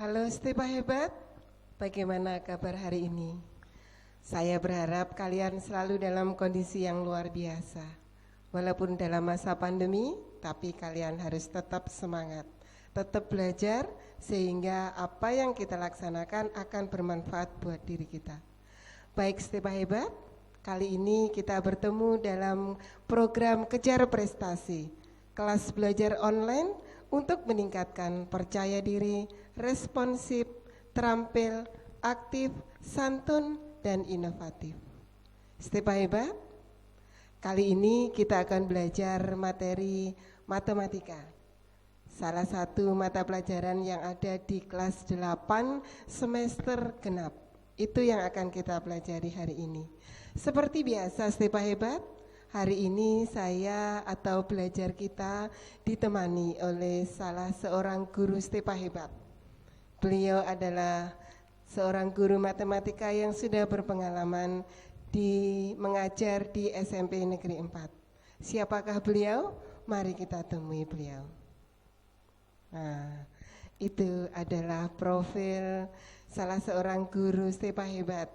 Halo Stepa Hebat, bagaimana kabar hari ini? Saya berharap kalian selalu dalam kondisi yang luar biasa. Walaupun dalam masa pandemi, tapi kalian harus tetap semangat, tetap belajar, sehingga apa yang kita laksanakan akan bermanfaat buat diri kita. Baik Stepa Hebat, kali ini kita bertemu dalam program Kejar Prestasi, kelas belajar online untuk meningkatkan percaya diri, responsif, terampil, aktif, santun, dan inovatif. Stepa Hebat, kali ini kita akan belajar materi matematika. Salah satu mata pelajaran yang ada di kelas 8 semester genap. Itu yang akan kita pelajari hari ini. Seperti biasa Stepa Hebat, hari ini saya atau belajar kita ditemani oleh salah seorang guru Stepa Hebat. Beliau adalah seorang guru matematika yang sudah berpengalaman mengajar di SMP Negeri 4. Siapakah beliau? Mari kita temui beliau. Nah, itu adalah profil salah seorang guru Stepa Hebat.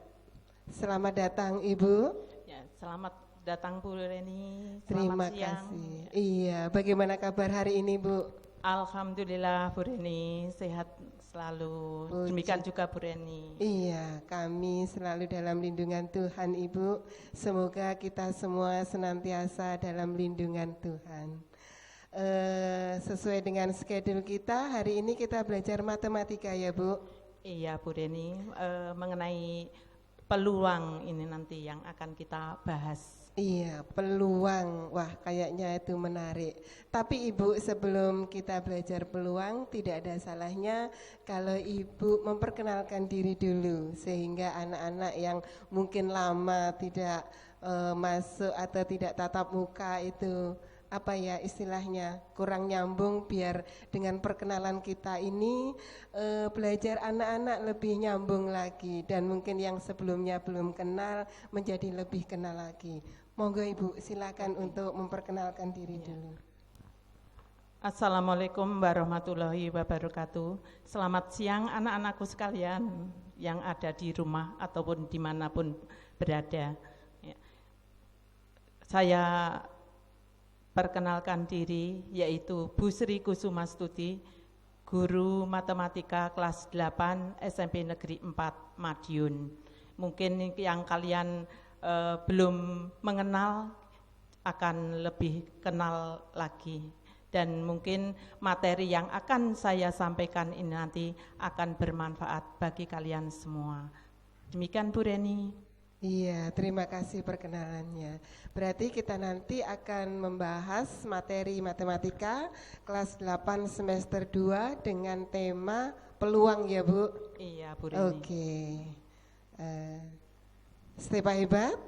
Selamat datang Ibu. Ya, selamat datang Bu Reni. Terima siang. kasih. Iya, bagaimana kabar hari ini Bu? Alhamdulillah Bu Reni, sehat selalu. Puji. Demikian juga Bu Reni. Iya, kami selalu dalam lindungan Tuhan Ibu. Semoga kita semua senantiasa dalam lindungan Tuhan. Sesuai dengan schedule kita, hari ini kita belajar matematika ya Bu? Iya Bu Reni, mengenai peluang ini nanti yang akan kita bahas. Iya, peluang. Wah, kayaknya itu menarik. Tapi Ibu, sebelum kita belajar peluang, tidak ada salahnya kalau Ibu memperkenalkan diri dulu, sehingga anak-anak yang mungkin lama tidak masuk atau tidak tatap muka itu apa ya istilahnya kurang nyambung, biar dengan perkenalan kita ini belajar anak-anak lebih nyambung lagi, dan mungkin yang sebelumnya belum kenal menjadi lebih kenal lagi. Monggo Ibu, silakan untuk memperkenalkan diri dulu. Assalamualaikum warahmatullahi wabarakatuh. Selamat siang anak-anakku sekalian yang ada di rumah ataupun dimanapun berada. Ya. Saya perkenalkan diri, yaitu Bu Sri Kusumastuti, guru matematika kelas 8 SMP Negeri 4 Madiun. Mungkin yang kalian belum mengenal akan lebih kenal lagi, dan mungkin materi yang akan saya sampaikan ini nanti akan bermanfaat bagi kalian semua. Demikian Bu Reni. Iya, terima kasih perkenalannya. Berarti kita nanti akan membahas materi matematika kelas 8 semester 2 dengan tema peluang ya Bu? Iya Bu Reni. Oke. Stepa Hebat,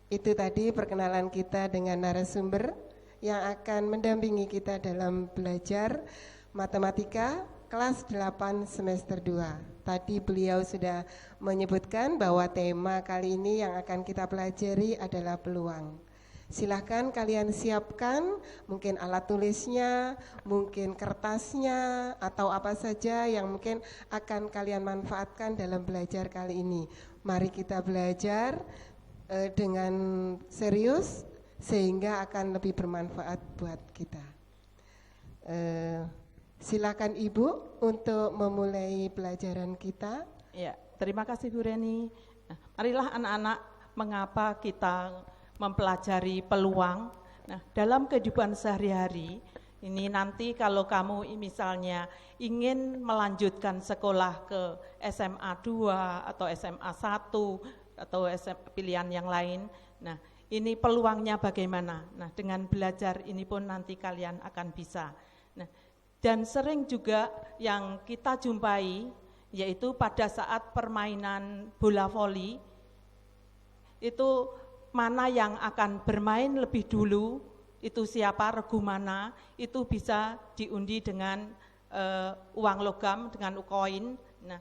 itu tadi perkenalan kita dengan narasumber yang akan mendampingi kita dalam belajar matematika kelas 8 semester 2. Tadi beliau sudah menyebutkan bahwa tema kali ini yang akan kita pelajari adalah peluang. Silahkan kalian siapkan mungkin alat tulisnya, mungkin kertasnya, atau apa saja yang mungkin akan kalian manfaatkan dalam belajar kali ini. Mari kita belajar dengan serius sehingga akan lebih bermanfaat buat kita. Silakan Ibu untuk memulai pelajaran kita. Ya, terima kasih Bu Reni. Nah, marilah anak-anak, mengapa kita mempelajari peluang? Nah, dalam kehidupan sehari-hari ini nanti kalau kamu misalnya ingin melanjutkan sekolah ke SMA 2 atau SMA 1 atau pilihan yang lain, nah ini peluangnya bagaimana? Nah, dengan belajar ini pun nanti kalian akan bisa. Nah, dan sering juga yang kita jumpai yaitu pada saat permainan bola voli, itu mana yang akan bermain lebih dulu, itu siapa, regu mana, itu bisa diundi dengan uang logam, dengan koin. Nah,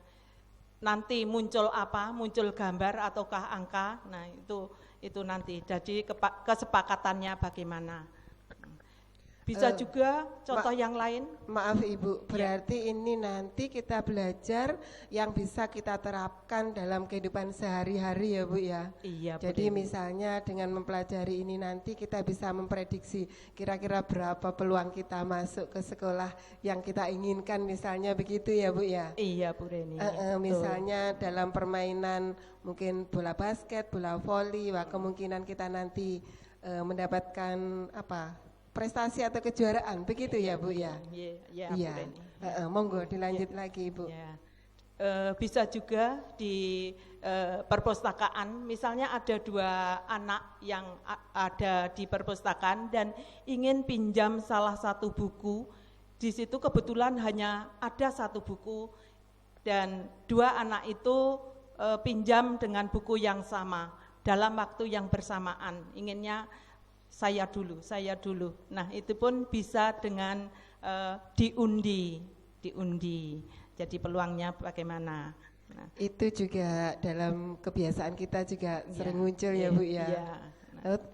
nanti muncul apa, muncul gambar ataukah angka, nah itu nanti, jadi kesepakatannya bagaimana. Bisa juga contoh yang lain. Maaf Ibu, berarti ini nanti kita belajar yang bisa kita terapkan dalam kehidupan sehari-hari ya Bu ya? Iya, Bu Jadi Reni. misalnya dengan mempelajari ini nanti kita bisa memprediksi kira-kira berapa peluang kita masuk ke sekolah yang kita inginkan misalnya begitu ya Bu ya? Iya, Bu Reni. Betul. Misalnya dalam permainan mungkin bola basket, bola voli, wah kemungkinan kita nanti mendapatkan apa? Prestasi atau kejuaraan, begitu ya Bu ya? Iya, Iya. Bu Reni. Monggo dilanjut lagi Ibu. Ya. Bisa juga di perpustakaan, misalnya ada 2 anak yang ada di perpustakaan dan ingin pinjam salah satu buku, di situ kebetulan hanya ada 1 buku dan 2 anak itu pinjam dengan buku yang sama dalam waktu yang bersamaan, inginnya saya dulu. Nah, itu pun bisa dengan diundi. Jadi peluangnya bagaimana? Nah, Itu juga dalam kebiasaan kita juga sering muncul ya Bu ya. Iya.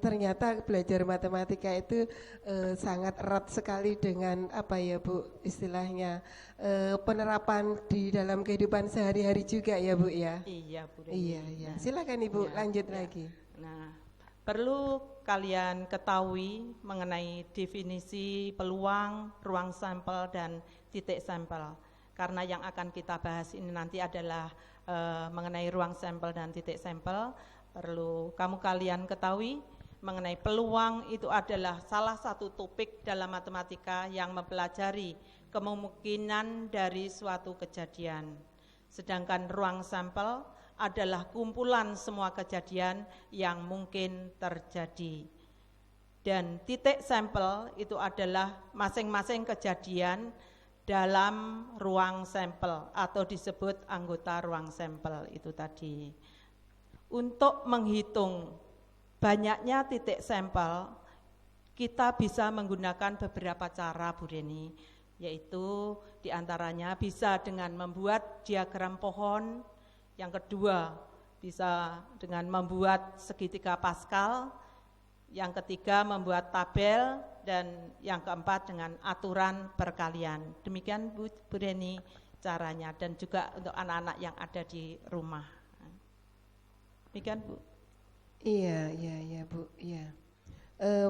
Ternyata belajar matematika itu sangat erat sekali dengan apa ya Bu istilahnya penerapan di dalam kehidupan sehari-hari juga ya Bu ya. Iya, Bu Reni. Iya. Nah, Silakan Ibu iya, lanjut iya. lagi. Nah, perlu kalian ketahui mengenai definisi peluang, ruang sampel, dan titik sampel. Karena yang akan kita bahas ini nanti adalah mengenai ruang sampel dan titik sampel. Perlu kalian ketahui mengenai peluang itu adalah salah satu topik dalam matematika yang mempelajari kemungkinan dari suatu kejadian. Sedangkan ruang sampel adalah kumpulan semua kejadian yang mungkin terjadi. Dan titik sampel itu adalah masing-masing kejadian dalam ruang sampel atau disebut anggota ruang sampel itu tadi. Untuk menghitung banyaknya titik sampel, kita bisa menggunakan beberapa cara, Bu Reni, yaitu diantaranya bisa dengan membuat diagram pohon. Yang kedua, bisa dengan membuat segitiga Pascal. Yang ketiga, membuat tabel. Dan yang keempat, dengan aturan perkalian. Demikian Bu Reni caranya, dan juga untuk anak-anak yang ada di rumah. Demikian Bu. Iya Bu, iya.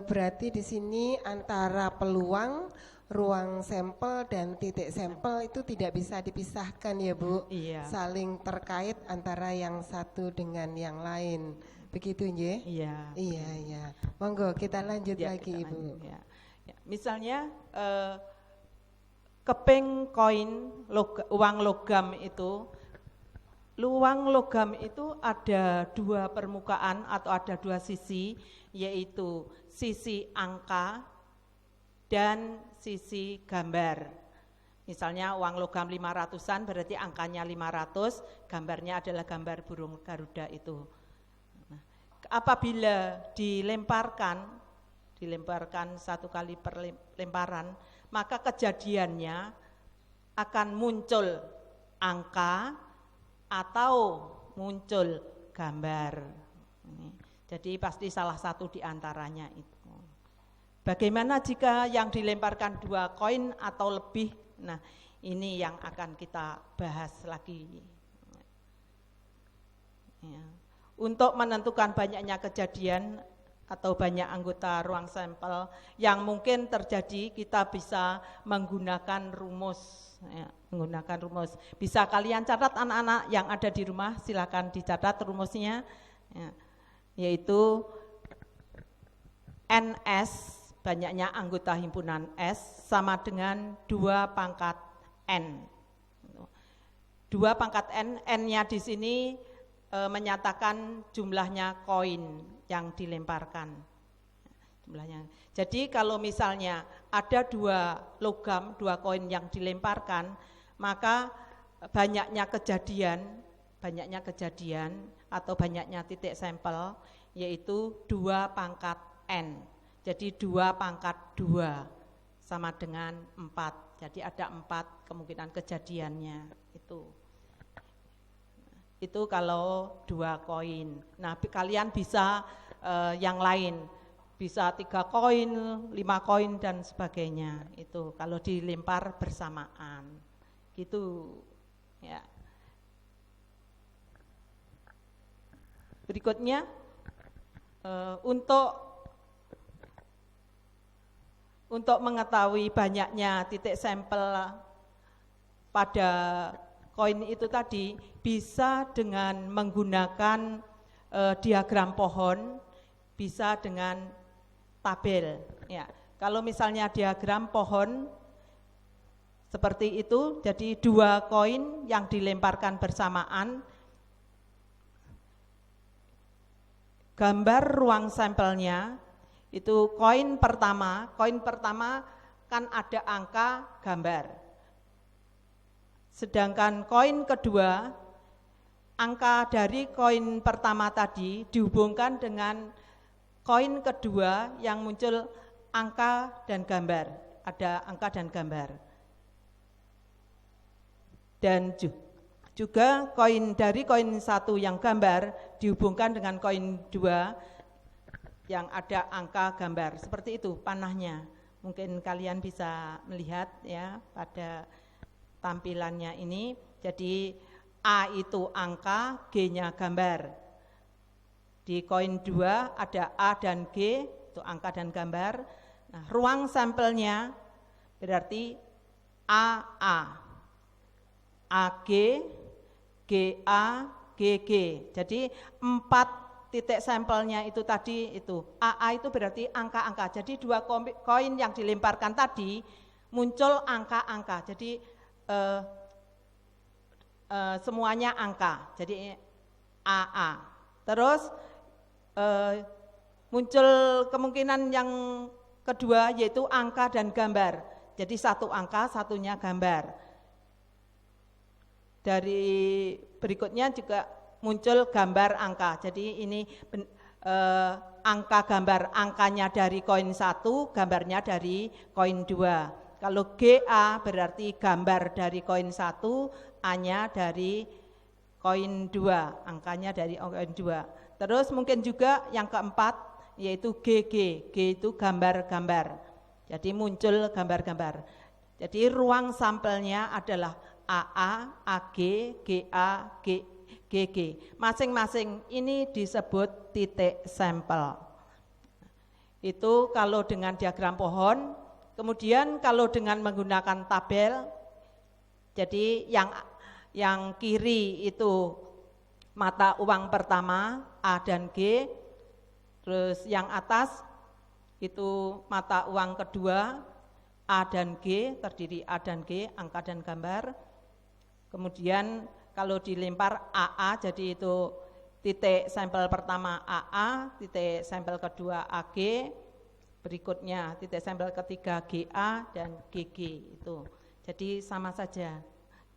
Berarti di sini antara peluang, ruang sampel dan titik sampel itu tidak bisa dipisahkan ya Bu. Iya. Saling terkait antara yang satu dengan yang lain. Begitu nggih? Iya. Iya. Monggo kita lanjut Ya, lagi kita Ibu. lanjut, ya. Ya, misalnya keping koin uang logam itu, uang logam itu ada 2 permukaan atau ada 2 sisi, yaitu sisi angka dan sisi gambar. Misalnya uang logam 500-an berarti angkanya 500, gambarnya adalah gambar burung Garuda itu. Nah, apabila dilemparkan 1 kali perlemparan, maka kejadiannya akan muncul angka atau muncul gambar. Jadi pasti salah satu di antaranya itu. Bagaimana jika yang dilemparkan 2 koin atau lebih? Nah, ini yang akan kita bahas lagi. Ya. Untuk menentukan banyaknya kejadian atau banyak anggota ruang sampel yang mungkin terjadi, kita bisa menggunakan rumus. Ya, menggunakan rumus. Bisa kalian catat anak-anak yang ada di rumah, silakan dicatat rumusnya. Ya, yaitu NS, banyaknya anggota himpunan S, sama dengan 2 pangkat N. 2 pangkat N, N-nya di sini menyatakan jumlahnya koin yang dilemparkan. Jumlahnya. Jadi kalau misalnya ada 2 logam, 2 koin yang dilemparkan, maka banyaknya kejadian atau banyaknya titik sampel yaitu 2 pangkat N. Jadi 2 pangkat 2 sama dengan 4. Jadi ada 4 kemungkinan kejadiannya itu. Itu kalau 2 koin. Nah, kalian bisa yang lain. bisa 3 koin, 5 koin dan sebagainya. Itu kalau dilempar bersamaan. Gitu ya. Berikutnya untuk mengetahui banyaknya titik sampel pada koin itu tadi bisa dengan menggunakan diagram pohon, bisa dengan tabel. Ya, kalau misalnya diagram pohon seperti itu, jadi 2 koin yang dilemparkan bersamaan, gambar ruang sampelnya itu koin pertama kan ada angka gambar. Sedangkan koin kedua, angka dari koin pertama tadi dihubungkan dengan koin kedua yang muncul angka dan gambar, ada angka dan gambar. Dan juga dari koin 1 yang gambar dihubungkan dengan koin 2 yang ada angka gambar. Seperti itu panahnya. Mungkin kalian bisa melihat ya pada tampilannya ini. Jadi A itu angka, G-nya gambar. Di koin 2 ada A dan G, itu angka dan gambar. Nah, ruang sampelnya berarti AA, AG, GA, GG. Jadi 4 titik sampelnya itu tadi itu. AA itu berarti angka-angka. Jadi 2 koin yang dilemparkan tadi muncul angka-angka. Jadi semuanya angka. Jadi AA. Terus muncul kemungkinan yang kedua yaitu angka dan gambar. Jadi 1 angka, satunya gambar. Dari berikutnya juga muncul gambar angka. Jadi ini angka gambar, angkanya dari koin 1, gambarnya dari koin 2. Kalau GA berarti gambar dari koin 1, A-nya dari koin 2, angkanya dari koin 2. Terus mungkin juga yang keempat yaitu GG, G itu gambar-gambar. Jadi muncul gambar-gambar. Jadi ruang sampelnya adalah AA, AG, GA, GG. Masing-masing ini disebut titik sampel. Itu kalau dengan diagram pohon. Kemudian kalau dengan menggunakan tabel, jadi yang kiri itu mata uang pertama A dan G, terus yang atas itu mata uang kedua A dan G, terdiri A dan G, angka dan gambar. Kemudian kalau dilempar AA, jadi itu titik sampel pertama AA, titik sampel kedua AG, berikutnya titik sampel ketiga GA dan GG itu. Jadi sama saja.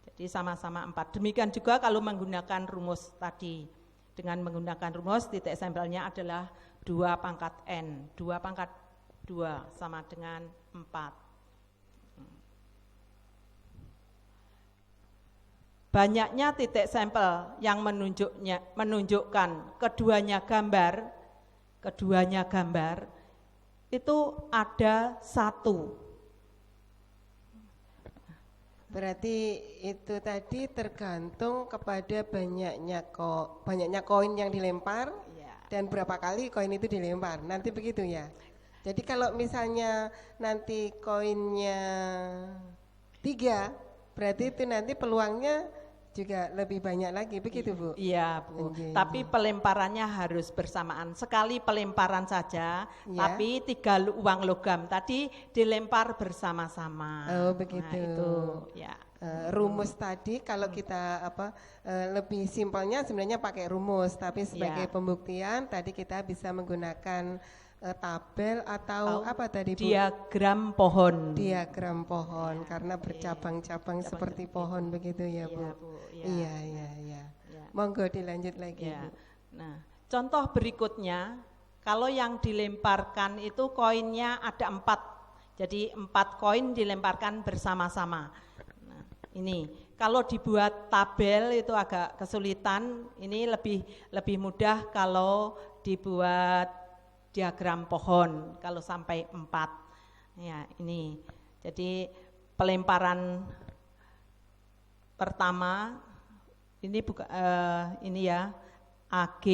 Jadi sama-sama 4. Demikian juga kalau menggunakan rumus tadi. Dengan menggunakan rumus titik sampelnya adalah 2 pangkat N. 2 pangkat 2 sama dengan 4. Banyaknya titik sampel yang menunjukkan keduanya gambar itu ada 1. Berarti itu tadi tergantung kepada banyaknya koin yang dilempar Ya. dan berapa kali koin itu dilempar. Nanti begitu ya. Jadi kalau misalnya nanti koinnya 3, berarti itu nanti peluangnya juga lebih banyak lagi, begitu Bu? Iya Bu, tapi pelemparannya harus bersamaan. Sekali pelemparan saja, ya. Tapi 3 uang logam tadi dilempar bersama-sama. Oh begitu. Nah, itu ya. Rumus tadi kalau kita lebih simpelnya sebenarnya pakai rumus, tapi sebagai pembuktian tadi kita bisa menggunakan tabel atau apa tadi Bu? Diagram pohon. Diagram pohon karena bercabang-cabang seperti pohon begitu ya Bu. Iya. Monggo dilanjut lagi Bu. Nah, contoh berikutnya kalau yang dilemparkan itu koinnya ada 4. Jadi 4 koin dilemparkan bersama-sama. Nah, ini kalau dibuat tabel itu agak kesulitan. Ini lebih mudah kalau dibuat diagram pohon kalau sampai 4. Ya, ini. Jadi pelemparan pertama ini ini ya AG.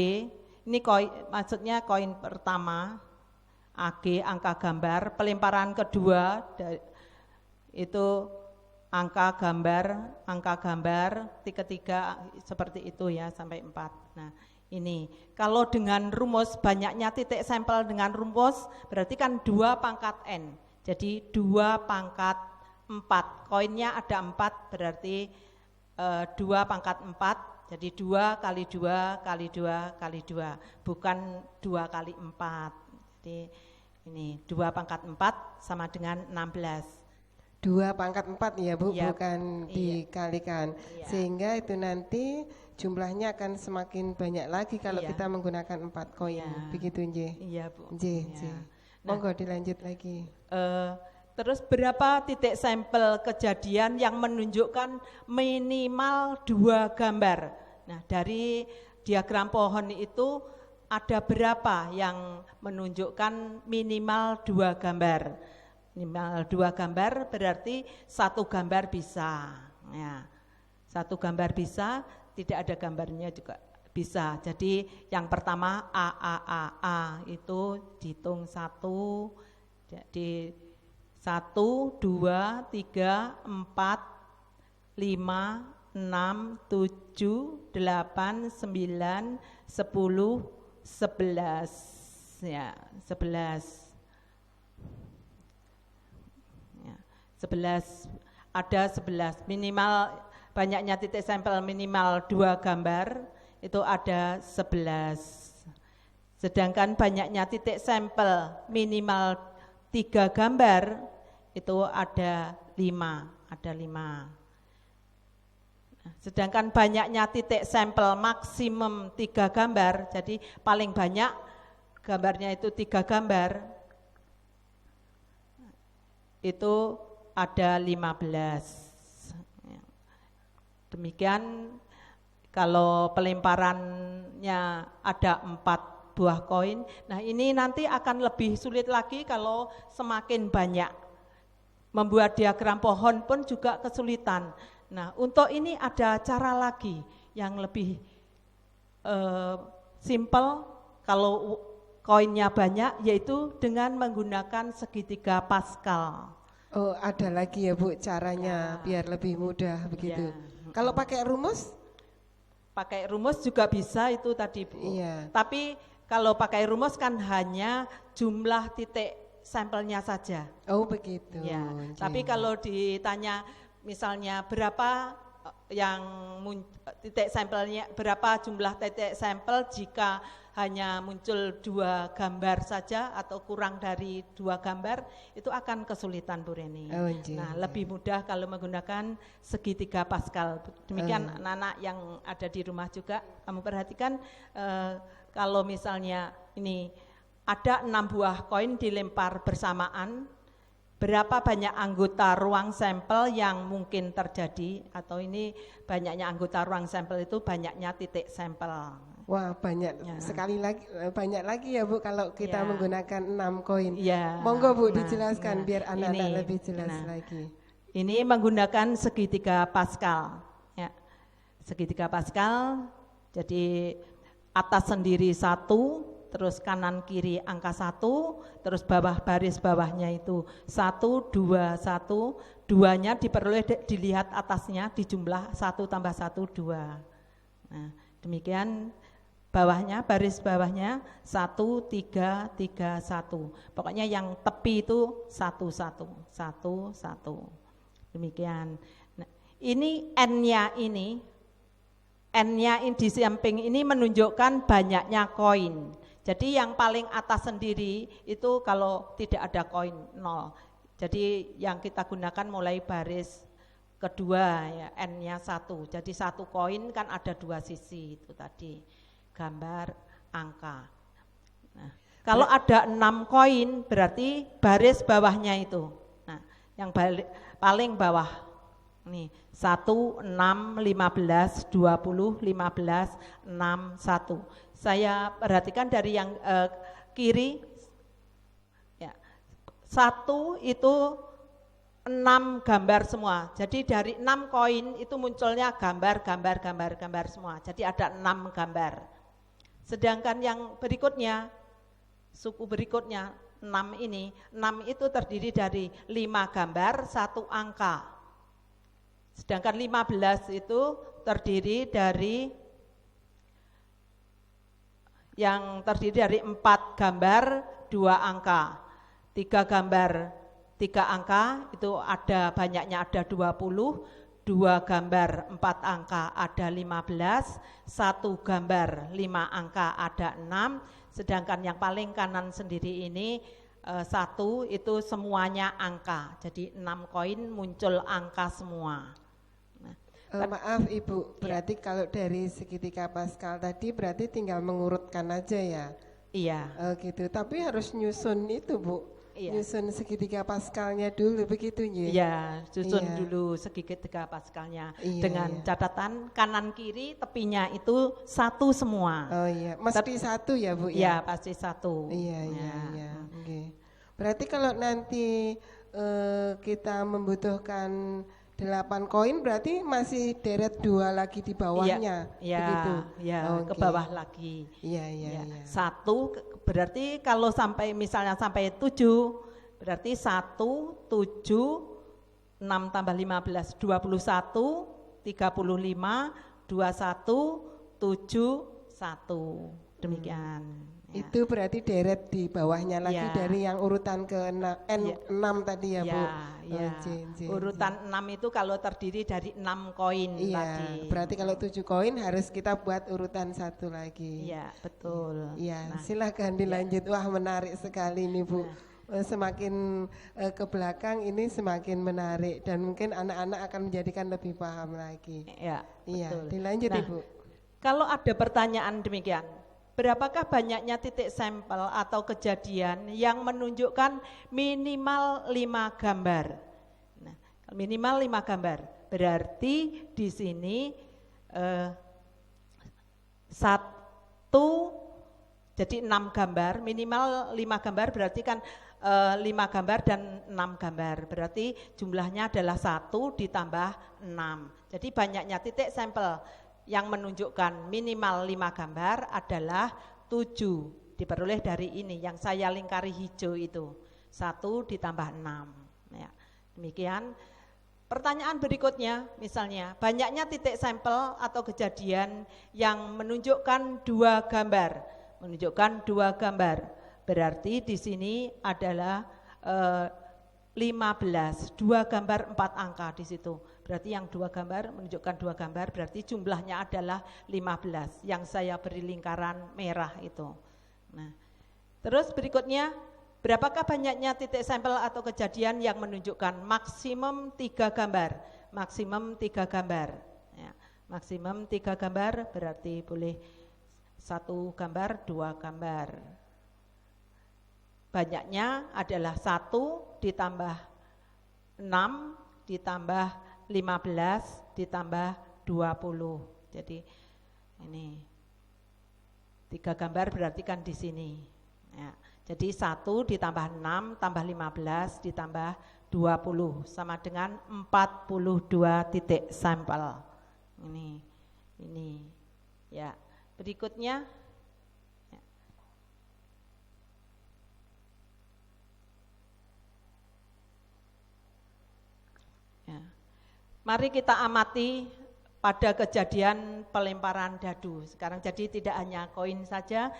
Ini koin, maksudnya koin pertama AG angka gambar, pelemparan kedua itu angka gambar, ketiga seperti itu ya sampai 4. Nah, ini kalau dengan rumus banyaknya titik sampel dengan rumus berarti kan 2 pangkat N. Jadi 2 pangkat 4. Koinnya ada 4 berarti 2 pangkat 4. Jadi 2 kali 2 kali 2 kali 2, bukan 2 kali 4. Jadi ini 2 pangkat 4 sama dengan 16. 2 pangkat 4 ya Bu, Iya, bukan iya. dikalikan. Iya. Sehingga itu nanti jumlahnya akan semakin banyak lagi kalau Iya. kita menggunakan 4 koin. Iya. Begitu Nje? Iya Bu. Nje, Iya. Nje. Nah, Monggo dilanjut lagi. terus berapa titik sampel kejadian yang menunjukkan minimal 2 gambar? Nah, dari diagram pohon itu ada berapa yang menunjukkan minimal 2 gambar? Minimal 2 gambar berarti 1 gambar bisa. Ya, 1 gambar bisa, tidak ada gambarnya juga bisa. Jadi yang pertama A itu dihitung 1. Jadi 1, 2, 3, 4, 5, 6, 7, 8, 9, 10, 11. Ya, 11. Ya, 11. Ada 11. Minimal banyaknya titik sampel minimal 2 gambar itu ada 11. Sedangkan banyaknya titik sampel minimal 3 gambar itu ada 5. Sedangkan banyaknya titik sampel maksimum 3 gambar, jadi paling banyak gambarnya itu 3 gambar, itu ada 15. Demikian kalau pelemparannya ada 4 buah koin. Nah, ini nanti akan lebih sulit lagi kalau semakin banyak. Membuat diagram pohon pun juga kesulitan. Nah, untuk ini ada cara lagi yang lebih simple kalau koinnya banyak, yaitu dengan menggunakan segitiga Pascal. Oh, ada lagi ya Bu caranya biar lebih mudah begitu. Ya. Kalau pakai rumus? Pakai rumus juga bisa itu tadi Bu. Iya. Tapi kalau pakai rumus kan hanya jumlah titik sampelnya saja. Oh begitu. Ya. Nje. Tapi kalau ditanya misalnya berapa yang titik sampelnya, berapa jumlah titik sampel jika hanya muncul 2 gambar saja atau kurang dari 2 gambar, itu akan kesulitan Bu Reni. Oh, nje, Nah, nje. lebih mudah kalau menggunakan segitiga Pascal. Demikian anak-anak yang ada di rumah juga, kamu perhatikan kalau misalnya ini ada 6 buah koin dilempar bersamaan, berapa banyak anggota ruang sampel yang mungkin terjadi, atau ini banyaknya anggota ruang sampel itu banyaknya titik sampel. Wah banyak Ya. sekali lagi, banyak lagi ya Bu kalau kita Ya. menggunakan 6 koin. Ya. Monggo Bu Nah, dijelaskan ya. biar anak-anak Ini, lebih jelas nah. lagi. Ini menggunakan segitiga Pascal. Ya. Segitiga Pascal, jadi atas sendiri 1, terus kanan kiri angka 1, terus bawah baris bawahnya itu 1, 2, 1, 2-nya diperoleh dilihat atasnya dijumlah 1 tambah 1, 2. Nah, demikian bawahnya, baris bawahnya 1, 3, 3, 1. Pokoknya yang tepi itu 1, 1, 1, 1. Demikian. Nah, ini N-nya ini di samping ini menunjukkan banyaknya koin. Jadi yang paling atas sendiri itu kalau tidak ada koin 0. Jadi yang kita gunakan mulai baris kedua ya, N-nya 1. Jadi 1 koin kan ada 2 sisi itu tadi. Gambar angka. Nah, kalau ada 6 koin berarti baris bawahnya itu. Nah, yang paling bawah nih 1, 6, 15, 20, 15, 6, 1. Saya perhatikan dari yang kiri satu itu 6 gambar semua. Jadi dari 6 koin itu munculnya gambar semua. Jadi ada 6 gambar. Sedangkan yang berikutnya, suku berikutnya 6 ini, 6 itu terdiri dari 5 gambar, 1 angka. Sedangkan 15 itu terdiri dari 4 gambar, 2 angka. 3 gambar, 3 angka itu ada banyaknya ada 20, 2 gambar 4 angka ada 15, 1 gambar 5 angka ada 6, sedangkan yang paling kanan sendiri ini 1 itu semuanya angka, jadi 6 koin muncul angka semua. Maaf Ibu, berarti kalau dari segitiga Pascal tadi berarti tinggal mengurutkan aja ya? Iya. Gitu, tapi harus nyusun itu Bu. Iya. Nyusun segitiga Pascalnya dulu begitu ya? Iya, susun Iya. dulu segitiga Pascalnya Iya, dengan iya. catatan kanan kiri tepinya itu 1 semua. Oh iya, mesti 1 ya Bu Iya, ya? pasti 1. Iya. Ya. Oke. Berarti kalau nanti kita membutuhkan 8 koin berarti masih deret 2 lagi di bawahnya, Iya, begitu? iya, ke Oke. bawah lagi. Iya. Ya, 1 berarti kalau sampai misalnya sampai 7 berarti 1, 7, 6 tambah 15, 21, 35, 21, 7, 1. Demikian. Ya. Itu berarti deret di bawahnya lagi Ya. dari yang urutan ke Ya. 6 tadi ya Bu? Ya. J. Urutan 6 itu kalau terdiri dari 6 koin Iya, tadi. berarti kalau 7 koin harus kita buat urutan 1 lagi. Iya, betul. Iya, Nah, silakan dilanjut. Wah, menarik sekali nih Bu. Semakin ke belakang ini semakin menarik dan mungkin anak-anak akan menjadikan lebih paham lagi. ya, Iya, betul. dilanjut Nah, Ibu. Kalau ada pertanyaan demikian, berapakah banyaknya titik sampel atau kejadian yang menunjukkan minimal 5 gambar? Nah, minimal 5 gambar, berarti di sini 1, jadi 6 gambar, minimal 5 gambar berarti kan 5 gambar dan 6 gambar, berarti jumlahnya adalah 1 ditambah 6. Jadi banyaknya titik sampel yang menunjukkan minimal 5 gambar adalah 7, diperoleh dari ini yang saya lingkari hijau itu, 1 ditambah 6. Ya, demikian. Pertanyaan berikutnya, misalnya banyaknya titik sampel atau kejadian yang menunjukkan 2 gambar, berarti di sini adalah 15, 2 gambar 4 angka di situ. Berarti yang 2 gambar menunjukkan 2 gambar, berarti jumlahnya adalah 15 yang saya beri lingkaran merah itu. Nah, terus berikutnya, berapakah banyaknya titik sampel atau kejadian yang menunjukkan maksimum 3 gambar? Maksimum 3 gambar. Ya, maksimum 3 gambar berarti boleh 1 gambar, 2 gambar. Banyaknya adalah 1 ditambah 6 ditambah 15 ditambah 20. Jadi ini 3 gambar berarti kan di sini. Ya, jadi 1 ditambah 6 tambah 15 ditambah 20 sama dengan 42 titik sampel. Ini. Ya, berikutnya. Ya. Mari kita amati pada kejadian pelemparan dadu. Sekarang jadi tidak hanya koin saja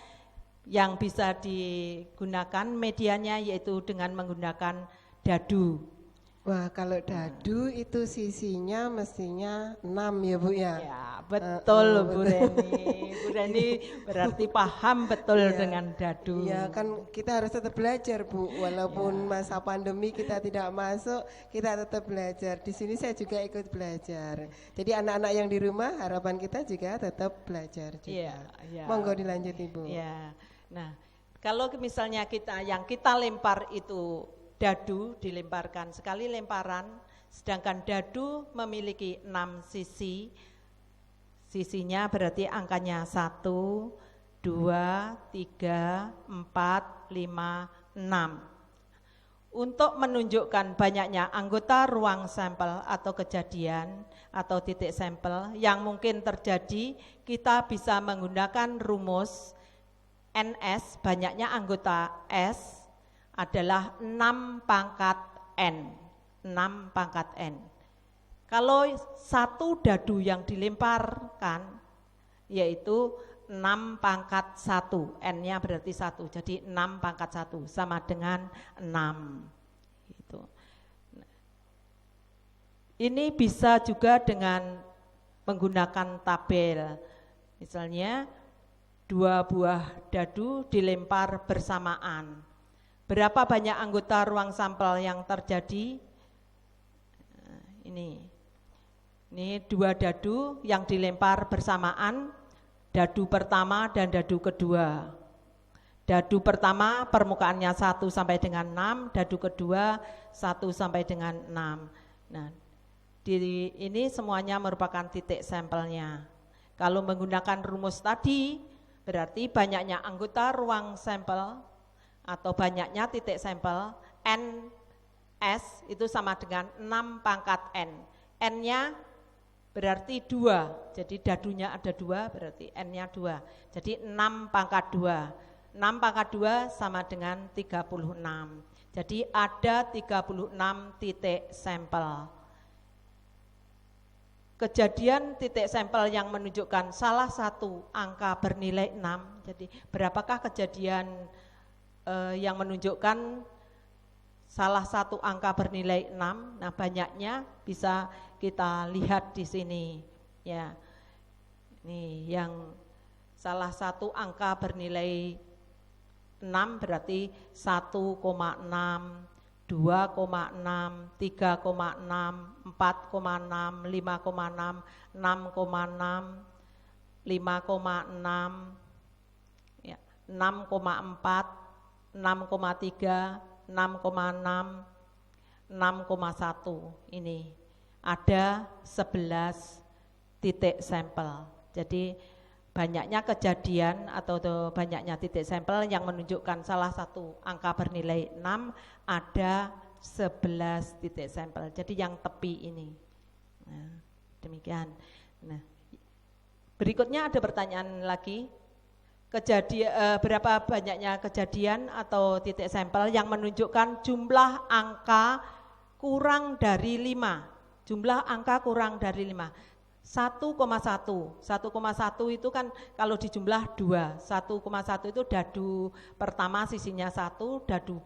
yang bisa digunakan medianya, yaitu dengan menggunakan dadu. Wah, kalau dadu itu sisinya mestinya 6 ya Bu ya? Ya, betul Bu Reni. Bu Reni berarti paham betul dengan dadu. Iya, kan kita harus tetap belajar Bu, walaupun masa pandemi kita tidak masuk, kita tetap belajar. Di sini saya juga ikut belajar. Jadi anak-anak yang di rumah, harapan kita juga tetap belajar juga. Iya. Monggo dilanjut Ibu. Iya. Nah, kalau misalnya kita lempar itu dadu, dilemparkan sekali lemparan, sedangkan dadu memiliki 6 sisi. Sisinya berarti angkanya 1, 2, 3, 4, 5, 6. Untuk menunjukkan banyaknya anggota ruang sampel atau kejadian atau titik sampel yang mungkin terjadi, kita bisa menggunakan rumus NS, banyaknya anggota S adalah 6 pangkat N. 6 pangkat N. Kalau satu dadu yang dilemparkan, yaitu 6 pangkat 1, N-nya berarti 1, jadi 6 pangkat 1 sama dengan 6. Gitu. Ini bisa juga dengan menggunakan tabel, misalnya 2 buah dadu dilempar bersamaan. Berapa banyak anggota ruang sampel yang terjadi? Ini 2 dadu yang dilempar bersamaan, dadu pertama dan dadu kedua. Dadu pertama permukaannya 1 sampai dengan 6, dadu kedua 1 sampai dengan 6. Nah, ini semuanya merupakan titik sampelnya. Kalau menggunakan rumus tadi, berarti banyaknya anggota ruang sampel atau banyaknya titik sampel, NS itu sama dengan 6 pangkat N. N-nya berarti 2, jadi dadunya ada 2, berarti N-nya 2. Jadi 6 pangkat 2. 6 pangkat 2 sama dengan 36. Jadi ada 36 titik sampel. Kejadian titik sampel yang menunjukkan salah satu angka bernilai 6. Jadi berapakah kejadian yang menunjukkan salah satu angka bernilai 6? Nah, banyaknya bisa kita lihat di sini ya. Nih yang salah satu angka bernilai 6 berarti 1,6, 2,6, 3,6, 4,6, 5,6, 6,6, 5,6, ya, 6,4, 6,3, 6,6, 6,1. Ini ada 11 titik sampel. Jadi banyaknya kejadian atau banyaknya titik sampel yang menunjukkan salah satu angka bernilai 6, ada 11 titik sampel. Jadi yang tepi ini. Nah, demikian. Nah, berikutnya ada pertanyaan lagi. Berapa banyaknya kejadian atau titik sampel yang menunjukkan jumlah angka kurang dari 5. Jumlah angka kurang dari 5. 1,1 itu kan kalau dijumlah 2. 1,1 itu dadu pertama sisinya 1, dadu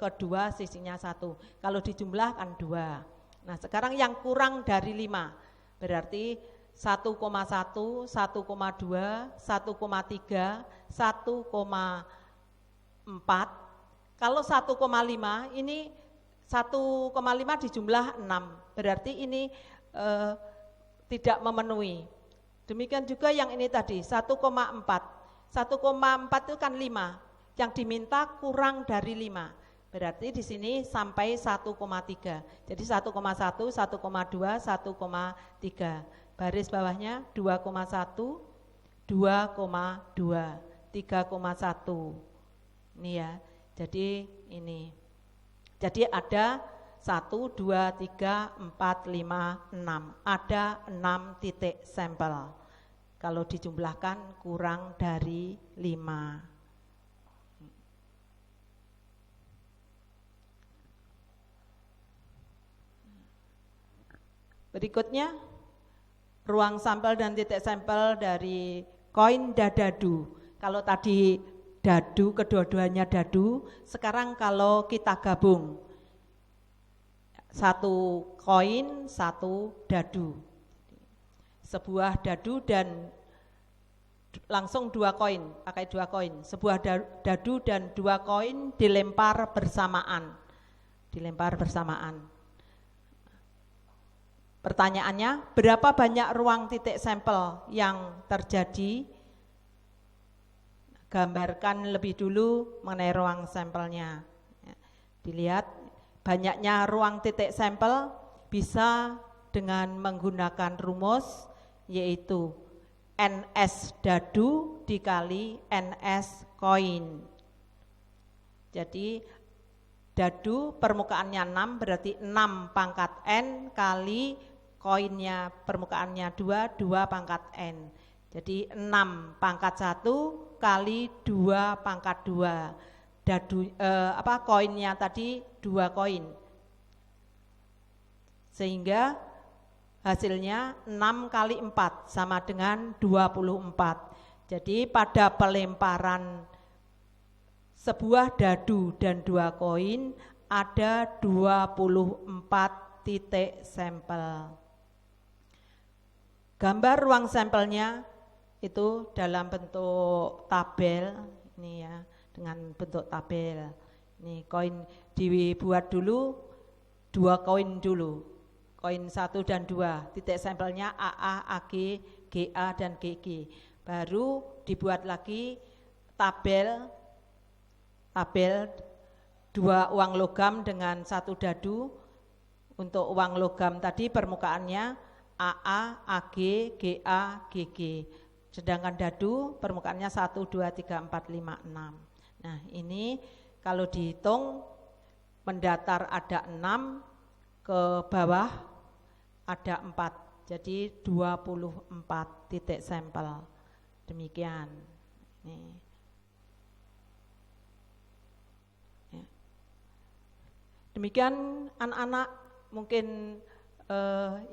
kedua sisinya 1. Kalau dijumlah kan 2. Nah, sekarang yang kurang dari 5 berarti 1,1, 1,2, 1,3, 1,4. Kalau 1,5 ini 1,5 dijumlah 6. Berarti ini tidak memenuhi. Demikian juga yang ini tadi 1,4. 1,4 itu kan 5. Yang diminta kurang dari 5. Berarti di sini sampai 1,3. Jadi 1,1, 1,2, 1,3. Baris bawahnya 2,1, 2,2, 3,1. Ini ya. Jadi ini. Jadi ada 1, 2, 3, 4, 5, 6. Ada 6 titik sampel. Kalau dijumlahkan kurang dari 5. Berikutnya, ruang sampel dan titik sampel dari koin dadadu. Kalau tadi dadu, kedua-duanya dadu, sekarang kalau kita gabung, 1 koin, 1 dadu. Sebuah dadu dan langsung 2 koin, pakai 2 koin. Sebuah dadu dan 2 koin dilempar bersamaan. Dilempar bersamaan. Pertanyaannya, berapa banyak ruang titik sampel yang terjadi? Gambarkan lebih dulu mengenai ruang sampelnya. Dilihat, banyaknya ruang titik sampel bisa dengan menggunakan rumus, yaitu NS dadu dikali NS koin. Jadi dadu permukaannya 6 berarti 6 pangkat N kali koinnya permukaannya 2, 2 pangkat N. Jadi 6 pangkat 1 kali 2 pangkat 2. Dadu koinnya tadi 2 koin. Sehingga hasilnya 6 kali 4 sama dengan 24. Jadi pada pelemparan sebuah dadu dan 2 koin ada 24 titik sampel. Gambar ruang sampelnya itu dalam bentuk tabel, ini ya, dengan bentuk tabel. Ini koin dibuat dulu 2 koin dulu. Koin 1 dan 2, titik sampelnya AA, AG, GA dan GG. Baru dibuat lagi tabel 2 uang logam dengan 1 dadu. Untuk uang logam tadi permukaannya AA, AG, GA, GG. Sedangkan dadu permukaannya 1, 2, 3, 4, 5, 6. Nah ini kalau dihitung mendatar ada 6, ke bawah ada 4. Jadi 24 titik sampel. Demikian. Nih. Ya. Demikian anak-anak, mungkin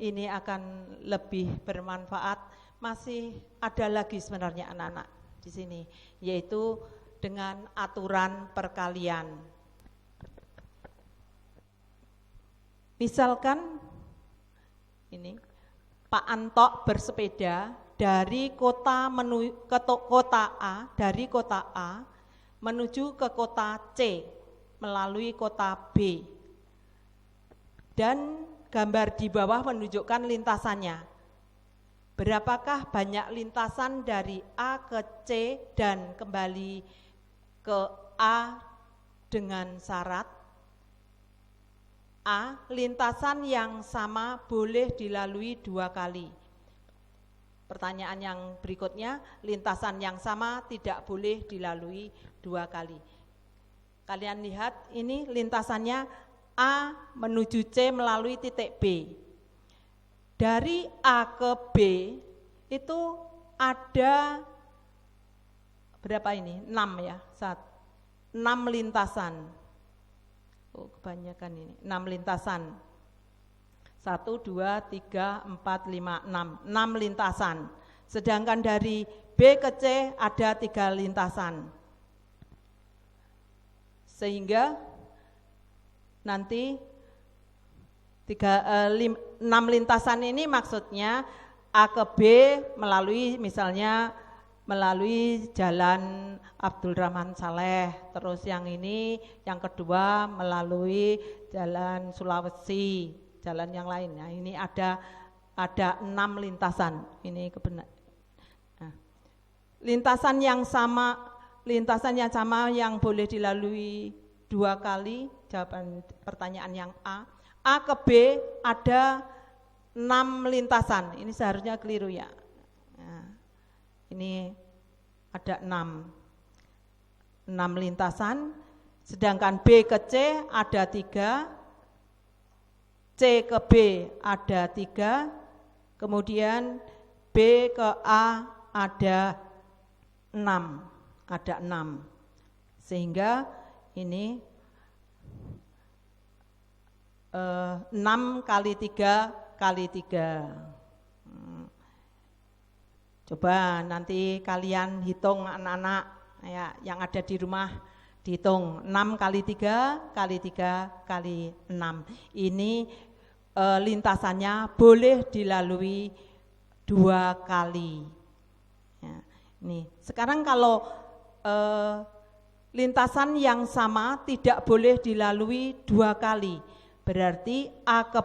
ini akan lebih bermanfaat. Masih ada lagi sebenarnya anak-anak di sini, yaitu dengan aturan perkalian. Misalkan ini Pak Antok bersepeda dari kota A menuju ke kota C melalui kota B. Dan gambar di bawah menunjukkan lintasannya. Berapakah banyak lintasan dari A ke C dan kembali ke A dengan syarat A, lintasan yang sama boleh dilalui 2 kali. Pertanyaan yang berikutnya, lintasan yang sama tidak boleh dilalui 2 kali. Kalian lihat ini lintasannya A menuju C melalui titik B. Dari A ke B itu ada berapa ini? 6 ya, 6 lintasan. Oh, kebanyakan ini, 6 lintasan. 1, 2, 3, 4, 5, 6 lintasan. Sedangkan dari B ke C ada 3 lintasan. Sehingga nanti 6 lintasan ini maksudnya A ke B melalui misalnya melalui jalan Abdul Rahman Saleh, terus yang ini yang kedua melalui jalan Sulawesi, jalan yang lain. Nah, ini ada 6 lintasan. Ini nah, lintasan yang sama yang boleh dilalui 2 kali. Jawaban pertanyaan yang A ke B ada 6 lintasan. Ini seharusnya keliru ya. Nah, ini ada 6 lintasan, sedangkan B ke C ada 3, C ke B ada 3, kemudian B ke A ada 6, sehingga ini 6 kali 3 kali 3. Coba nanti kalian hitung anak-anak ya, yang ada di rumah, dihitung 6 kali 3 kali 3 kali 6. Ini lintasannya boleh dilalui 2 kali. Ya, ini. Sekarang kalau lintasan yang sama tidak boleh dilalui 2 kali, berarti A ke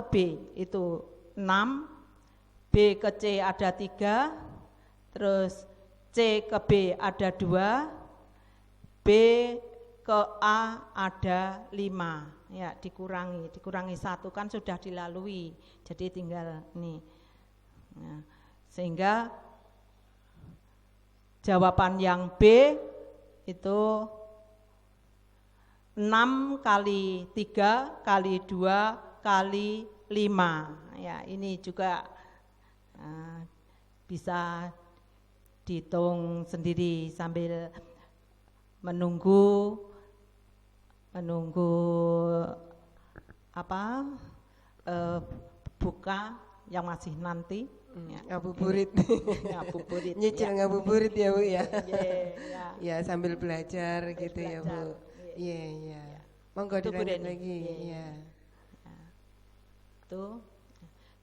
B itu 6, B ke C ada 3, terus C ke B ada 2, B ke A ada 5. Ya, dikurangi 1 kan sudah dilalui, jadi tinggal ini. Nah, sehingga jawaban yang B itu 6 kali 3 kali 2 kali 5. Ya, ini juga bisa dihitung sendiri sambil menunggu buka yang masih nanti. Ngabuburit. Ngabuburit. Nyicil ngabuburit ya Bu ya. Ya. Ya sambil belajar gitu ya Bu. Iya, iya. Monggo Itu Bu dilanjut Reni. lagi. Iya. Iya. Itu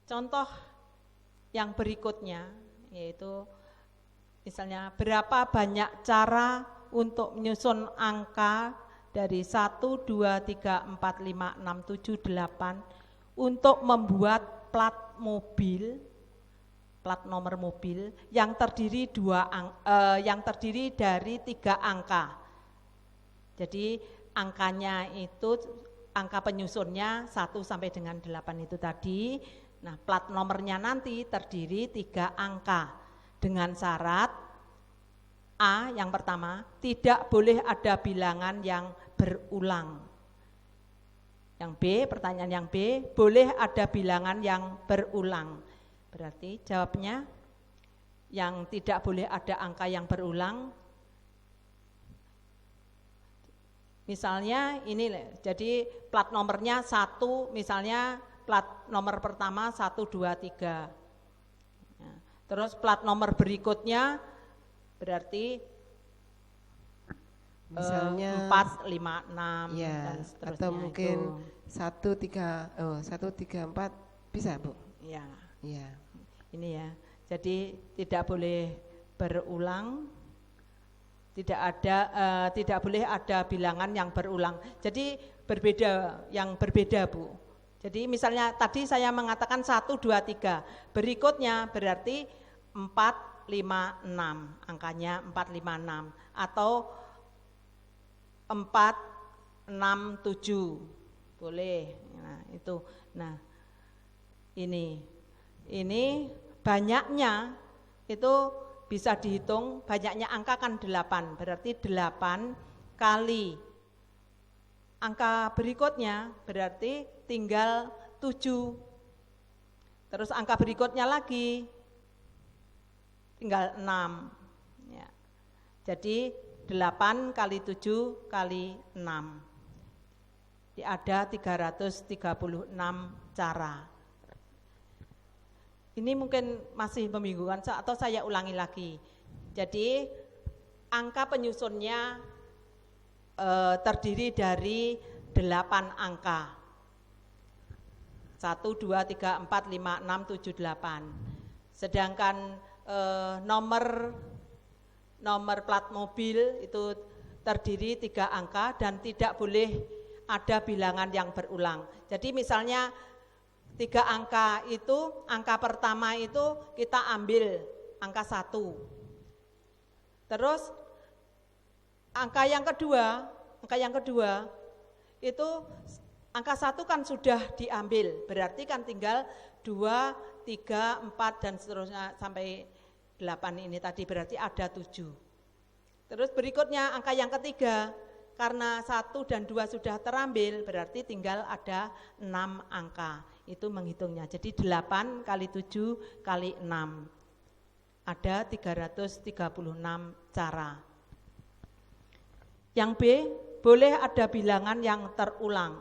contoh yang berikutnya, yaitu misalnya berapa banyak cara untuk menyusun angka dari 1, 2, 3, 4, 5, 6, 7, 8 untuk membuat plat nomor mobil yang terdiri dari 3 angka. Jadi angkanya itu, angka penyusunnya 1 sampai dengan 8 itu tadi. Nah, plat nomornya nanti terdiri 3 angka dengan syarat A yang pertama, tidak boleh ada bilangan yang berulang. Yang B, pertanyaan yang B, boleh ada bilangan yang berulang. Berarti jawabnya yang tidak boleh ada angka yang berulang. Misalnya ini, jadi plat nomornya 1, misalnya plat nomor pertama 1, 2, 3. Ya. Terus plat nomor berikutnya berarti Misalnya 4, 5, 6 ya, dan seterusnya. atau mungkin itu. 1, 3, 4 bisa Bu? Ya. Iya. Ini ya, jadi tidak boleh berulang, tidak boleh ada bilangan yang berulang. Jadi berbeda Bu. Jadi misalnya tadi saya mengatakan 1, 2, 3, berikutnya berarti 4, 5, 6, angkanya 4, 5, 6, atau 4, 6, 7, boleh. Nah itu, nah ini banyaknya itu bisa dihitung, banyaknya angka kan 8, berarti 8 kali angka berikutnya berarti tinggal 7. Terus angka berikutnya lagi tinggal 6. Ya. Jadi 8 kali 7 kali 6. Ada 336 cara. Ini mungkin masih membingungkan atau saya ulangi lagi. Jadi angka penyusunnya terdiri dari 8 angka. 1, 2, 3, 4, 5, 6, 7, 8. Sedangkan nomor plat mobil itu terdiri 3 angka dan tidak boleh ada bilangan yang berulang. Jadi misalnya 3 angka itu, angka pertama itu kita ambil angka 1. Terus angka yang kedua itu angka 1 kan sudah diambil, berarti kan tinggal 2, 3, 4 dan seterusnya sampai 8 ini tadi, berarti ada 7. Terus berikutnya angka yang ketiga, karena 1 dan 2 sudah terambil, berarti tinggal ada 6 angka. Itu menghitungnya, jadi 8 kali 7 kali 6, ada 336 cara. Yang B, boleh ada bilangan yang terulang.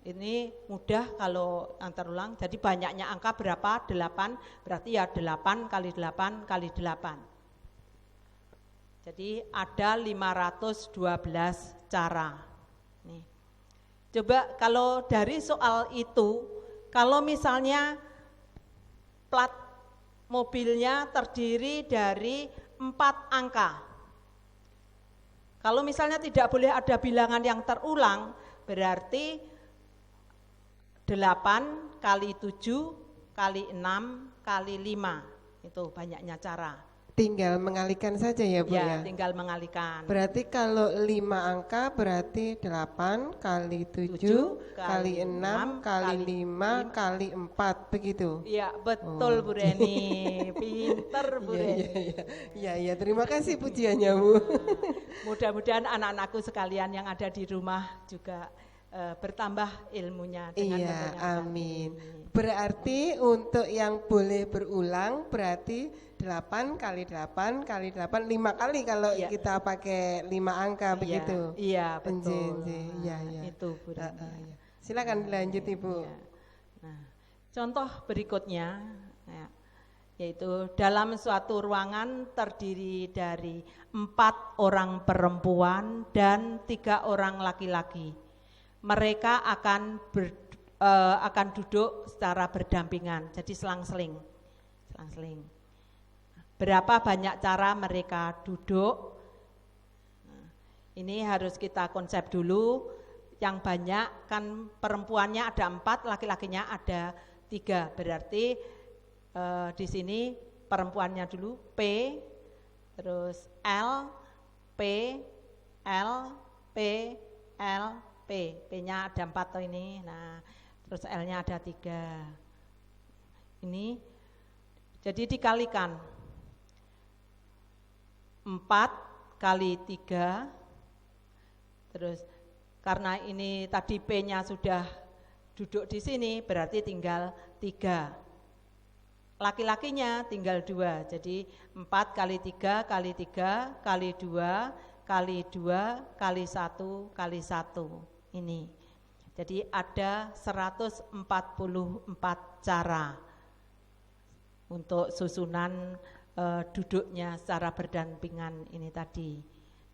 Ini mudah kalau yang terulang, jadi banyaknya angka berapa? 8, berarti ya 8 kali 8 kali 8. Jadi ada 512 cara. Nih. Coba kalau dari soal itu, kalau misalnya plat mobilnya terdiri dari 4 angka. Kalau misalnya tidak boleh ada bilangan yang terulang, berarti 8 kali 7 kali 6 kali 5. Itu banyaknya cara. Tinggal mengalihkan saja ya Bu ya? Tinggal mengalihkan. Berarti kalau 5 angka berarti 8 kali 7 kali 6 kali 5 kali 4 begitu? Iya betul Bu Reni, pinter. pinter Bu Reni. Iya, terima kasih pujiannya Bu. Mudah-mudahan anak-anakku sekalian yang ada di rumah juga bertambah ilmunya dengan Iya, mendengarkan amin. ini. Berarti untuk yang boleh berulang berarti 8 kali 8 kali 8 5 kali kalau Iya. kita pakai 5 angka Iya, begitu. Iya, betul. Iya. Itu Bu Reni. Iya. Silakan dilanjut Ibu. Iya. Nah, contoh berikutnya yaitu dalam suatu ruangan terdiri dari 4 orang perempuan dan 3 orang laki-laki. Mereka akan duduk secara berdampingan, jadi selang-seling. Berapa banyak cara mereka duduk? Nah, ini harus kita konsep dulu. Yang banyak kan perempuannya ada 4, laki-lakinya ada 3. Berarti di sini perempuannya dulu P, terus L, P, L, P, L, P. P-nya ada 4 toh ini. Nah, terus L-nya ada 3. Ini jadi dikalikan 4 kali 3, terus karena ini tadi P-nya sudah duduk di sini, berarti tinggal 3. Laki-lakinya tinggal 2, jadi 4 kali 3 kali 3 kali 2 kali 2 kali 1 kali 1 ini. Jadi ada 144 cara untuk susunan duduknya secara berdampingan ini tadi.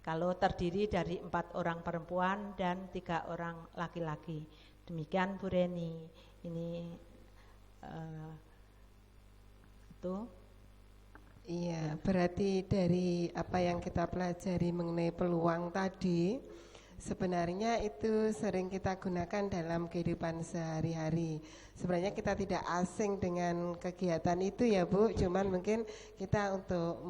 Kalau terdiri dari 4 orang perempuan dan 3 orang laki-laki. Demikian Bu Reni. Ini itu. Iya, berarti dari apa yang kita pelajari mengenai peluang tadi, sebenarnya itu sering kita gunakan dalam kehidupan sehari-hari. Sebenarnya kita tidak asing dengan kegiatan itu ya Bu, cuman mungkin kita untuk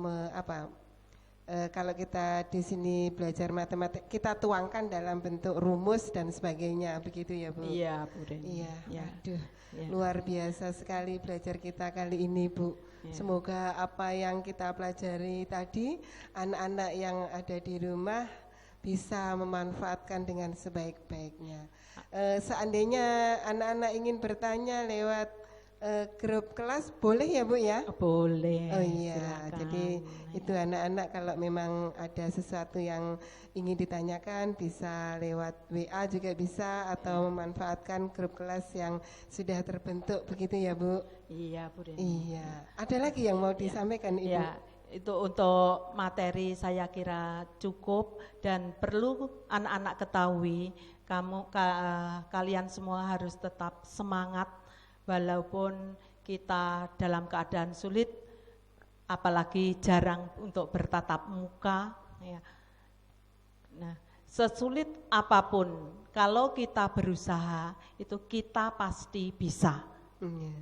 kalau kita di sini belajar matematik, kita tuangkan dalam bentuk rumus dan sebagainya, begitu ya Bu? Iya Bu Reni. Iya, Ya. aduh, Ya. luar biasa sekali belajar kita kali ini Bu. Ya. Semoga apa yang kita pelajari tadi, anak-anak yang ada di rumah bisa memanfaatkan dengan sebaik-baiknya. Seandainya anak-anak ingin bertanya lewat grup kelas, boleh ya Bu ya? Boleh. Oh iya, silakan. jadi itu anak-anak kalau memang ada sesuatu yang ingin ditanyakan bisa lewat WA juga bisa, atau memanfaatkan grup kelas yang sudah terbentuk begitu ya Bu? Iya Bu Reni. Iya, ada lagi yang mau disampaikan Ibu? Ya, itu untuk materi saya kira cukup, dan perlu anak-anak ketahui kalian semua harus tetap semangat walaupun kita dalam keadaan sulit, apalagi jarang untuk bertatap muka ya. Nah, sesulit apapun kalau kita berusaha itu kita pasti bisa.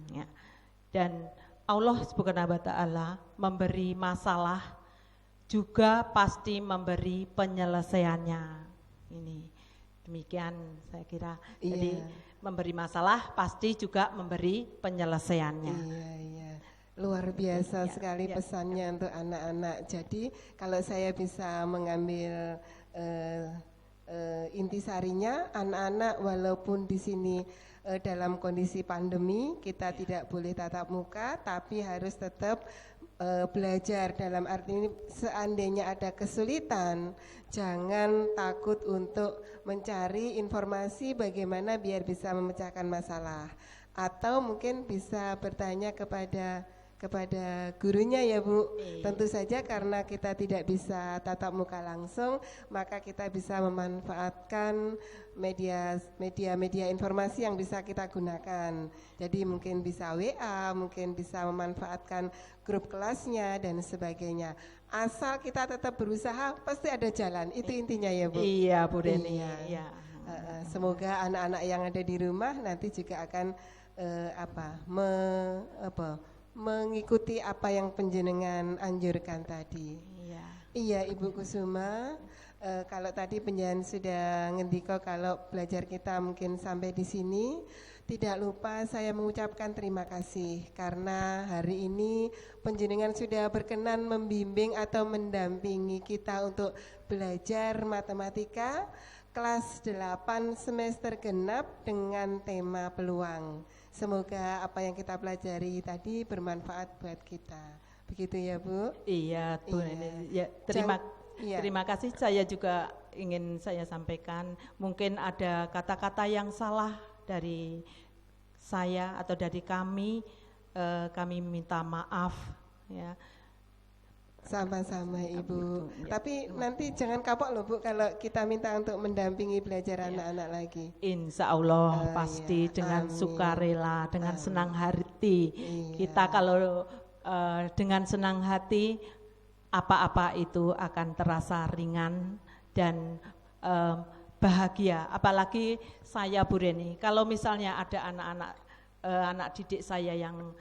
Ya. Dan Allah Subhanahu wa taala memberi masalah juga pasti memberi penyelesaiannya. Ini demikian saya kira. Jadi memberi masalah pasti juga memberi penyelesaiannya. Iya. Luar biasa sekali pesannya untuk anak-anak. Jadi kalau saya bisa mengambil intisarinya, anak-anak walaupun di sini dalam kondisi pandemi kita tidak boleh tatap muka, tapi harus tetap belajar. Dalam arti ini seandainya ada kesulitan, jangan takut untuk mencari informasi bagaimana biar bisa memecahkan masalah, atau mungkin bisa bertanya kepada gurunya ya Bu. Tentu saja karena kita tidak bisa tatap muka langsung, maka kita bisa memanfaatkan media informasi yang bisa kita gunakan. Jadi mungkin bisa WA, mungkin bisa memanfaatkan grup kelasnya dan sebagainya. Asal kita tetap berusaha, pasti ada jalan. Itu intinya ya Bu. Iya Bu Reni. Iya. Semoga anak-anak yang ada di rumah nanti juga akan mengikuti apa yang penjenengan anjurkan tadi. Iya Ibu Kusuma. Kalau tadi penjenengan sudah ngendiko kalau belajar kita mungkin sampai di sini, Tidak lupa saya mengucapkan terima kasih karena hari ini panjenengan sudah berkenan membimbing atau mendampingi kita untuk belajar matematika kelas 8 semester genap dengan tema peluang. Semoga apa yang kita pelajari tadi bermanfaat buat kita. Begitu ya, Bu? Iya, Bu. Iya. Ya, terima kasih. Saya juga ingin saya sampaikan, mungkin ada kata-kata yang salah dari saya atau dari kami minta maaf ya. Sama-sama Ibu. Ya, Tapi nanti jangan kapok loh Bu kalau kita minta untuk mendampingi belajar anak-anak lagi. Insya Allah pasti ya. Dengan Amin. sukarela, dengan senang hati. Iya. Kita kalau dengan senang hati, apa-apa itu akan terasa ringan dan bahagia. Apalagi saya Bu Reni, kalau misalnya ada anak-anak anak didik saya yang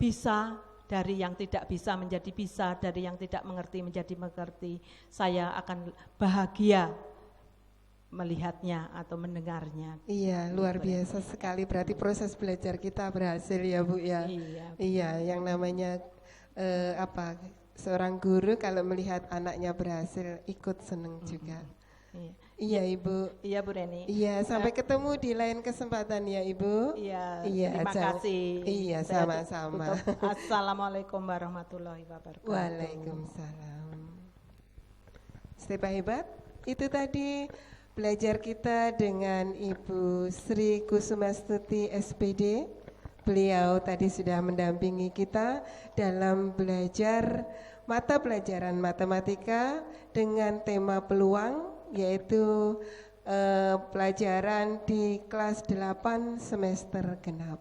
bisa, dari yang tidak bisa menjadi bisa, dari yang tidak mengerti menjadi mengerti, saya akan bahagia melihatnya atau mendengarnya. Iya, luar biasa sekali. Berarti proses belajar kita berhasil ya Bu ya. Iya, yang namanya seorang guru kalau melihat anaknya berhasil ikut seneng juga. Iya Ibu. Iya Bu Reni. Iya, sampai ketemu di lain kesempatan ya Ibu. Iya, Iya, terima kasih. Iya, sama-sama. Assalamualaikum warahmatullahi wabarakatuh. Waalaikumsalam. Step hebat. Itu tadi belajar kita dengan Ibu Sri Kusumastuti SPD. Beliau tadi sudah mendampingi kita dalam belajar mata pelajaran matematika dengan tema peluang, yaitu pelajaran di kelas 8 semester genap.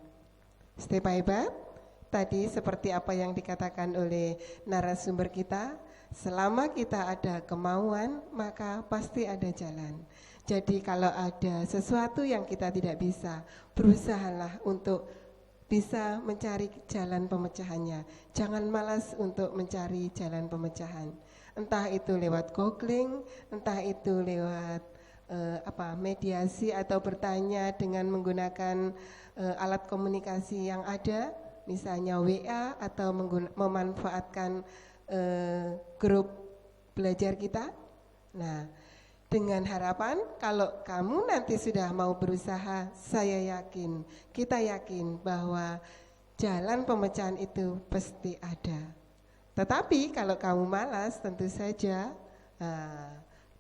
Step hebat. Tadi seperti apa yang dikatakan oleh narasumber kita, selama kita ada kemauan maka pasti ada jalan. Jadi kalau ada sesuatu yang kita tidak bisa, berusahalah untuk bisa mencari jalan pemecahannya. Jangan malas untuk mencari jalan pemecahan. Entah itu lewat googling, entah itu lewat mediasi atau bertanya dengan menggunakan alat komunikasi yang ada, misalnya WA atau memanfaatkan grup belajar kita. Nah, dengan harapan kalau kamu nanti sudah mau berusaha, saya yakin, kita yakin bahwa jalan pemecahan itu pasti ada. Tetapi kalau kamu malas, tentu saja,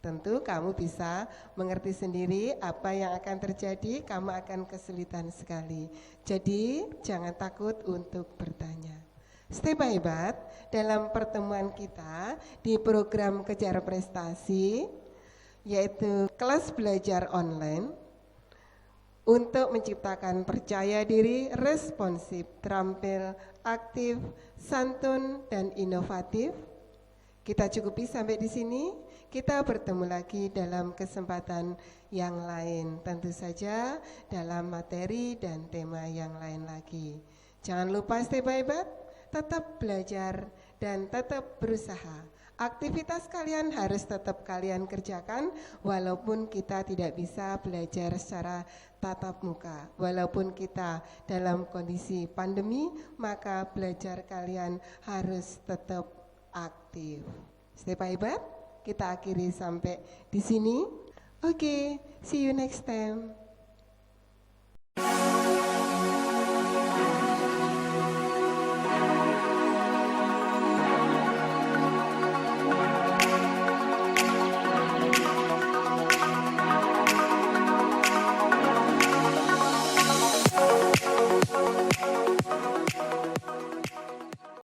tentu kamu bisa mengerti sendiri apa yang akan terjadi, kamu akan kesulitan sekali. Jadi jangan takut untuk bertanya. Step hebat dalam pertemuan kita di program Kejar Prestasi, yaitu kelas belajar online untuk menciptakan percaya diri, responsif, terampil, aktif, santun, dan inovatif. Kita cukupi sampai di sini. Kita bertemu lagi dalam kesempatan yang lain, tentu saja dalam materi dan tema yang lain lagi. Jangan lupa step hebat, tetap belajar dan tetap berusaha. Aktivitas kalian harus tetap kalian kerjakan walaupun kita tidak bisa belajar secara tatap muka. Walaupun kita dalam kondisi pandemi, maka belajar kalian harus tetap aktif. Step hebat, kita akhiri sampai di sini. Oke, see you next time.